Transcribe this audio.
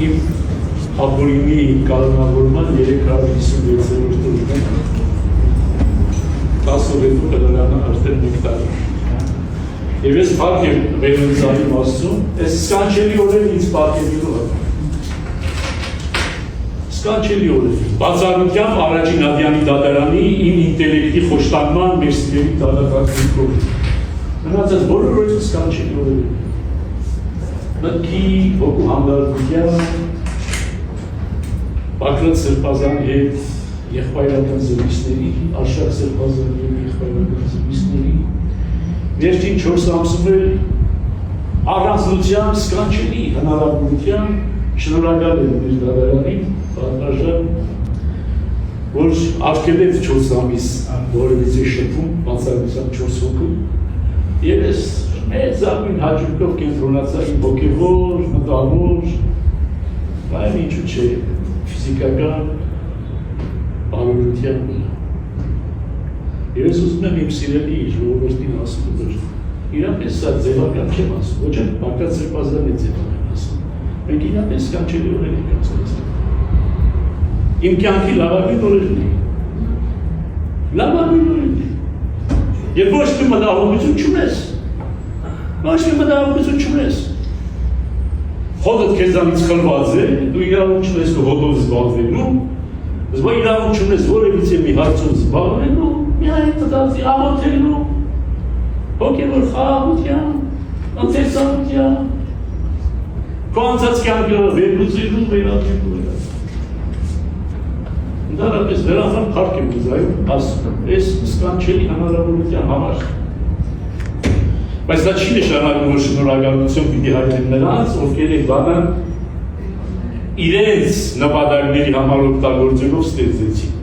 իմ ապորիմի կանոնավորման 356-րդ օրն է 10 օրենու կդարանը արդեն մեկ տարի։ Եվ ես պարկ եմ վերոնցանի մասում, ես սկանչելի օրեն ինձ պարկելիու հա։ Սկանչելի օրեն։ Բացառությամբ առաջին Ադյանի դատարանի իմ ինտելեկտի խոշտանման մեր սիրելի դատակարգույքով։ Մնացած բոլոր օրենքը սկանչելի օրեն։ Մտքի, հոգու հանդարտության, Բակրատ Սրբազանի հետ եղբայրական զրույցների, Արշակ Սրբազանի հետ եղբայրական զրույցների, վերջին 4 ամսում էլ առանձնությամբ սկանչելի հնարավորությամբ շնորհակալ եմ մեր դատարանին, պատմաժան, որ արգելեց 4 ամիս որևիցե շփում, բացառությամբ 4 հոգու, եւ ես մեծ զարմին հաջողով կենտրոնացա իմ հոգեվոր, մտավոր, բայց ինչու՞ չէ, ֆիզիկական բարօրության վրա։ Եվ ես ուզում եմ իմ սիրելի ժողովրդին ասում, որ իրապես սա ձևական չեմ ասում, ոչ էլ Բակրատ Սրբազանի ձևական ասում, մենք իրապես սկանչելի օրեր ենք անցկացրել։ Իմ կյանքի լավագույն օրերն են։ Լավագույն օրերն են։ Եվ ոչ մի մտահոգություն չունես։ Ոչ մի մտահոգություն չունես։ Հոդդ քեզանից խլված է, դու իրավունք չունես քո հոդով զբաղվելու, զբաղ իրավունք չունես որևիցե մի հարցով զբաղվելու, միայն մտածի աղոթելու, հոգևոր խաղաղության, անցերծանության, քո անցած կյանքը վերլուծելու, վերածելու։ Ընդհանրապես դրանով փառք եմ ուզում, ասում, այս սկանչելի հնարավորության համար։ Բայց դա չի նշանակում, որ շնորհակալություն պիտի հայտնեմ նրանց, ովքեր են բանը իրենց նպատակների համար օգտագործելով ստեղծեցին։